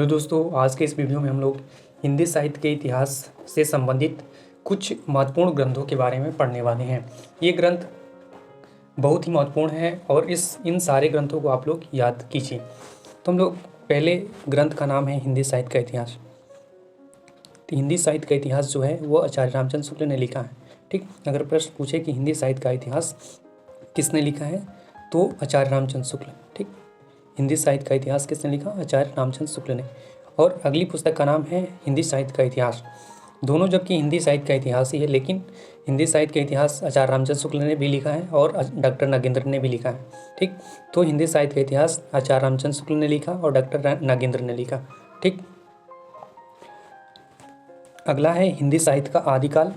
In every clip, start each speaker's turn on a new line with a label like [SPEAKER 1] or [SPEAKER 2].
[SPEAKER 1] Hello दोस्तों, आज के इस वीडियो में हम लोग हिंदी साहित्य के इतिहास से संबंधित कुछ महत्वपूर्ण ग्रंथों के बारे में पढ़ने वाले हैं। ये ग्रंथ बहुत ही महत्वपूर्ण है और इन सारे ग्रंथों को आप लोग याद कीजिए। तो हम लोग पहले ग्रंथ का नाम है हिंदी साहित्य का इतिहास। तो हिंदी साहित्य का इतिहास जो है वो आचार्य रामचंद्र शुक्ल ने लिखा है। ठीक, अगर प्रश्न पूछे कि हिंदी साहित्य का इतिहास किसने लिखा है तो आचार्य रामचंद्र शुक्ल। ठीक, हिंदी साहित्य का इतिहास किसने लिखा? आचार्य रामचंद्र शुक्ल ने। और अगली पुस्तक का नाम है हिंदी साहित्य का इतिहास। दोनों जबकि हिंदी साहित्य का इतिहास ही है, लेकिन हिंदी साहित्य का इतिहास आचार्य रामचंद्र शुक्ल ने भी लिखा है और डॉक्टर नागेंद्र ने भी लिखा है। ठीक, तो हिंदी साहित्य का इतिहास आचार्य रामचंद्र शुक्ल ने लिखा और डॉक्टर नागेंद्र ने लिखा। ठीक, अगला है हिंदी साहित्य का आदिकाल।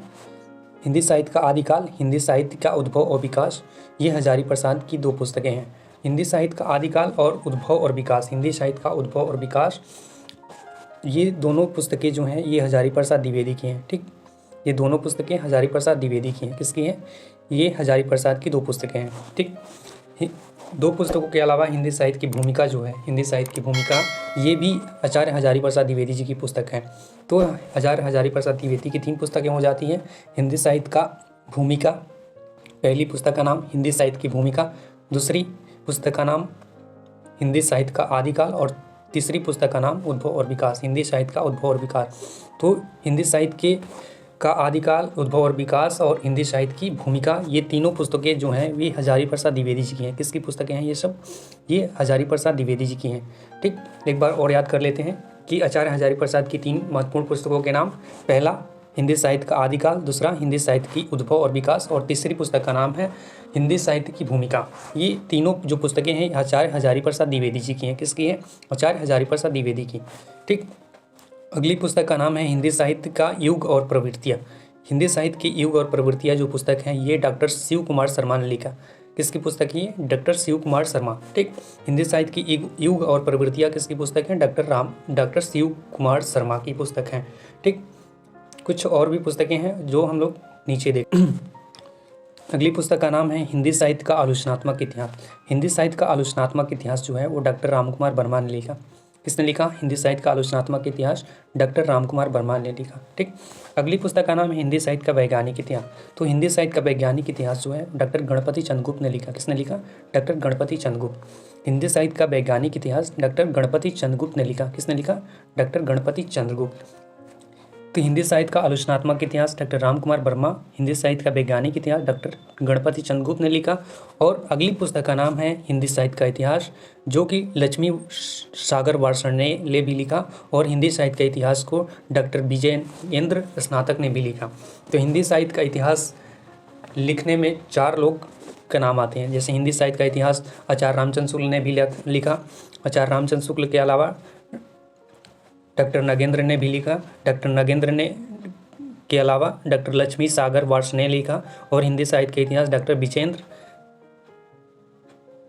[SPEAKER 1] हिंदी साहित्य का आदिकाल, हिंदी साहित्य का उद्भव और विकास, ये हजारी प्रसाद की दो पुस्तकें हैं। हिंदी साहित्य का आदिकाल और उद्भव और विकास, हिंदी साहित्य का उद्भव और विकास, ये दोनों पुस्तकें जो हैं ये हजारी प्रसाद द्विवेदी की हैं। ठीक, ये दोनों पुस्तकें हजारी प्रसाद द्विवेदी की हैं। किसकी हैं? ये हजारी प्रसाद की दो पुस्तकें हैं। ठीक, दो पुस्तकों के अलावा हिंदी साहित्य की भूमिका जो है, हिंदी साहित्य की भूमिका, ये भी आचार्य हजारी प्रसाद द्विवेदी जी की पुस्तक है। तो आचार्य हजारी प्रसाद द्विवेदी की 3 पुस्तकें हो जाती हैं। हिंदी साहित्य का भूमिका, पहली पुस्तक का नाम हिंदी साहित्य की भूमिका, दूसरी पुस्तक का नाम हिंदी साहित्य का आदिकाल और तीसरी पुस्तक का नाम उद्भव और विकास, हिंदी साहित्य का उद्भव और विकास। तो हिंदी साहित्य का आदिकाल, उद्भव और विकास और हिंदी साहित्य की भूमिका, ये तीनों पुस्तकें जो हैं वे हजारी प्रसाद द्विवेदी जी की हैं। किसकी पुस्तकें हैं ये सब? ये हजारी प्रसाद द्विवेदी जी की हैं। ठीक, एक बार और याद कर लेते हैं कि आचार्य हजारी प्रसाद की 3 महत्वपूर्ण पुस्तकों के नाम, पहला हिंदी साहित्य का आदिकाल, दूसरा हिंदी साहित्य की उद्भव और विकास और तीसरी पुस्तक का नाम है हिंदी साहित्य की भूमिका। ये तीनों जो पुस्तकें हैं आचार्य हजारी प्रसाद द्विवेदी जी की हैं। किसकी हैं? आचार्य हजारी प्रसाद द्विवेदी की। ठीक, अगली पुस्तक का नाम है हिंदी साहित्य का युग और प्रवृत्तियाँ। हिंदी साहित्य की युग और प्रवृत्तियाँ जो पुस्तक है ये डॉक्टर शिव कुमार शर्मा ने लिखा। किसकी पुस्तक है ये? डॉक्टर शिव कुमार शर्मा। ठीक, हिंदी साहित्य की युग और प्रवृत्तियाँ किसकी पुस्तक है? डॉक्टर शिव कुमार शर्मा की पुस्तक है। ठीक, कुछ और भी पुस्तकें हैं जो हम लोग नीचे देख। अगली पुस्तक का नाम है हिंदी साहित्य का आलोचनात्मक इतिहास। हिंदी साहित्य का आलोचनात्मक इतिहास जो है वो डॉक्टर रामकुमार वर्मा ने लिखा। किसने लिखा? हिंदी साहित्य का आलोचनात्मक इतिहास डॉक्टर रामकुमार वर्मा ने लिखा। ठीक, अगली पुस्तक का नाम है हिंदी साहित्य का वैज्ञानिक इतिहास। तो हिंदी साहित्य का वैज्ञानिक इतिहास जो है डॉक्टर गणपति चंद्रगुप्त ने लिखा। किसने लिखा? डॉक्टर गणपति चंद्रगुप्त। हिंदी साहित्य का वैज्ञानिक इतिहास डॉक्टर गणपति चंद्रगुप्त ने लिखा। किसने लिखा? डॉक्टर गणपति चंद्रगुप्त। तो हिंदी साहित्य का आलोचनात्मक इतिहास डॉक्टर रामकुमार वर्मा, हिंदी साहित्य का वैज्ञानिक इतिहास डॉक्टर गणपति चंद्रगुप्त ने लिखा। और अगली पुस्तक का नाम है हिंदी साहित्य का इतिहास, जो कि लक्ष्मी सागर वार्ष्णेय ने भी लिखा और हिंदी साहित्य का इतिहास को डॉक्टर विजयेंद्र स्नातक ने भी लिखा। तो हिंदी साहित्य का इतिहास लिखने में 4 लोग का नाम आते हैं। जैसे हिंदी साहित्य का इतिहास आचार्य रामचंद्र शुक्ल ने भी लिखा। आचार्य रामचंद्र शुक्ल के अलावा डॉक्टर नागेंद्र ने भी लिखा। डॉक्टर नागेंद्र ने के अलावा डॉक्टर लक्ष्मी सागर वार्ष्णेय ने लिखा और हिंदी साहित्य का इतिहास डॉक्टर विजयेंद्र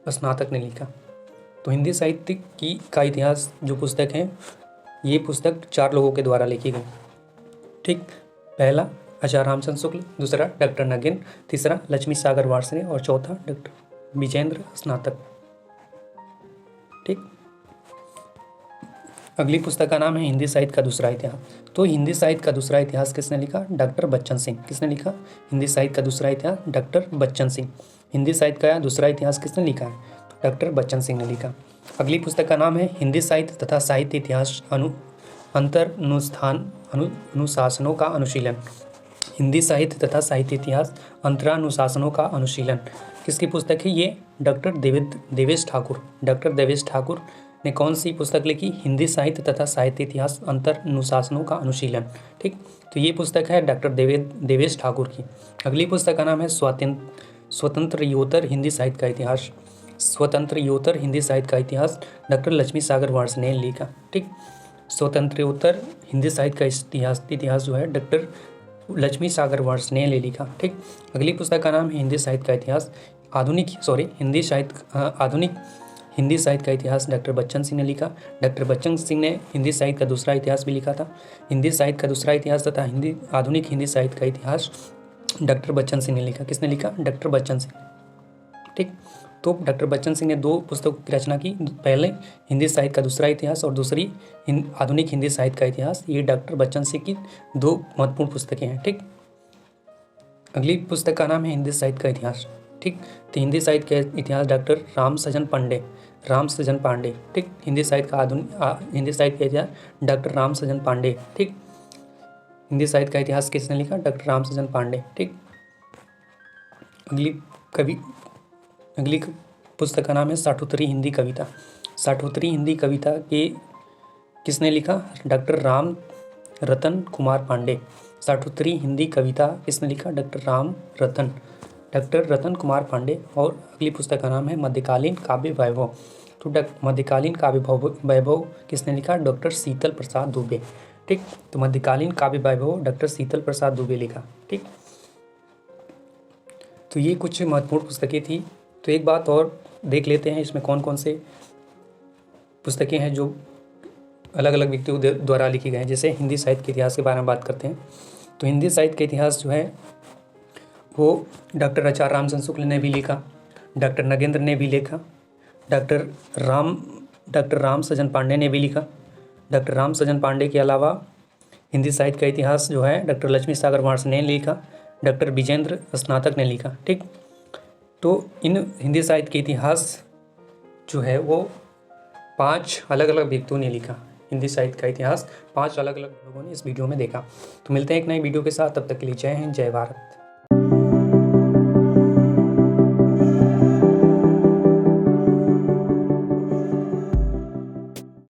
[SPEAKER 1] स्नातक ने लिखा। तो हिंदी साहित्य का इतिहास जो पुस्तक है ये पुस्तक 4 लोगों के द्वारा लिखी गई। ठीक, पहला आचार्य रामचंद्र शुक्ल, दूसरा डॉक्टर नागेंद्र, तीसरा लक्ष्मी सागर वार्ष्णेय और चौथा डॉक्टर विजयेंद्र स्नातक। ठीक, अगली पुस्तक का नाम है हिंदी साहित्य का दूसरा इतिहास। तो हिंदी साहित्य का दूसरा इतिहास किसने लिखा? डॉक्टर बच्चन सिंह। किसने लिखा? हिंदी साहित्य का दूसरा इतिहास डॉक्टर बच्चन सिंह। हिंदी साहित्य का दूसरा इतिहास किसने लिखा है? तो डॉक्टर बच्चन सिंह ने लिखा। अगली पुस्तक का नाम है हिंदी साहित्य तथा साहित्य इतिहास अनुशासनों का अनुशीलन। हिंदी साहित्य तथा साहित्य इतिहास अंतरानुशासनों का अनुशीलन किसकी पुस्तक है? ये डॉक्टर देवेश ठाकुर। डॉक्टर देवेश ठाकुर ने कौन सी पुस्तक लिखी? हिंदी साहित्य तथा साहित्य इतिहास अंतरानुशासनों का अनुशीलन। ठीक, तो ये पुस्तक है डॉक्टर देवेश ठाकुर की। अगली पुस्तक का नाम है स्वतंत्रोत्तर हिंदी साहित्य का इतिहास। स्वतंत्रोत्तर हिंदी साहित्य का इतिहास डॉक्टर लक्ष्मी सागर वार्ष्णेय ने लिखा। ठीक, स्वतंत्रोत्तर हिंदी साहित्य का इतिहास जो है डॉक्टर लक्ष्मी सागर वार्ष्णेय ने लिखा। ठीक, अगली पुस्तक का नाम है हिंदी साहित्य का इतिहास आधुनिक हिंदी साहित्य का इतिहास डॉक्टर बच्चन सिंह ने लिखा। डॉक्टर बच्चन सिंह ने हिंदी साहित्य का दूसरा इतिहास भी लिखा था। हिंदी साहित्य का दूसरा इतिहास तथा आधुनिक हिंदी साहित्य का इतिहास डॉक्टर बच्चन सिंह ने लिखा। किसने लिखा? डॉक्टर बच्चन सिंह। ठीक, तो डॉक्टर बच्चन सिंह ने 2 पुस्तकों की रचना की। पहले हिंदी साहित्य का दूसरा इतिहास और दूसरी आधुनिक हिंदी साहित्य का इतिहास। ये डॉक्टर बच्चन सिंह की 2 महत्वपूर्ण पुस्तकें हैं। ठीक, अगली पुस्तक का नाम है हिंदी साहित्य का इतिहास। ठीक, तो हिंदी साहित्य का इतिहास डॉक्टर राम सजन पांडे। ठीक, हिंदी साहित्य का इतिहास डॉक्टर राम सजन पांडे। ठीक, हिंदी साहित्य का इतिहास किसने लिखा? डॉक्टर राम सजन पांडे। ठीक, अगली पुस्तक का नाम है साठोत्तरी हिंदी कविता। साठोत्तरी हिंदी कविता के किसने लिखा? डॉक्टर राम रतन कुमार पांडे। साठोत्तरी हिंदी कविता किसने लिखा? डॉक्टर रतन कुमार पांडे। और अगली पुस्तक का नाम है मध्यकालीन काव्य वैभव। तो मध्यकालीन काव्य वैभव किसने लिखा? डॉक्टर शीतल प्रसाद दुबे। ठीक, तो मध्यकालीन काव्य वैभव डॉक्टर शीतल प्रसाद दुबे लिखा। ठीक, तो ये कुछ महत्वपूर्ण पुस्तकें थी। तो एक बात और देख लेते हैं, इसमें कौन कौन से पुस्तकें हैं जो अलग अलग व्यक्तियों द्वारा लिखी गए हैं। जैसे हिंदी साहित्य के इतिहास के बारे में बात करते हैं, तो हिंदी साहित्य का इतिहास जो है वो डॉक्टर आचार्य रामचंद्र शुक्ल ने भी लिखा, डॉक्टर नगेंद्र ने भी लिखा, डॉक्टर राम सजन पांडे ने भी लिखा। डॉक्टर राम सजन पांडे के अलावा हिंदी साहित्य का इतिहास जो है डॉक्टर लक्ष्मी सागर वार्ष ने लिखा, डॉक्टर विजेंद्र स्नातक ने लिखा। ठीक, तो इन हिंदी साहित्य के इतिहास जो है वो 5 अलग अलग व्यक्तियों ने लिखा। हिंदी साहित्य का इतिहास 5 अलग अलग लोगों ने इस वीडियो में देखा। तो मिलते हैं एक नई वीडियो के साथ, तब तक के लिए जय हिंद, जय भारत।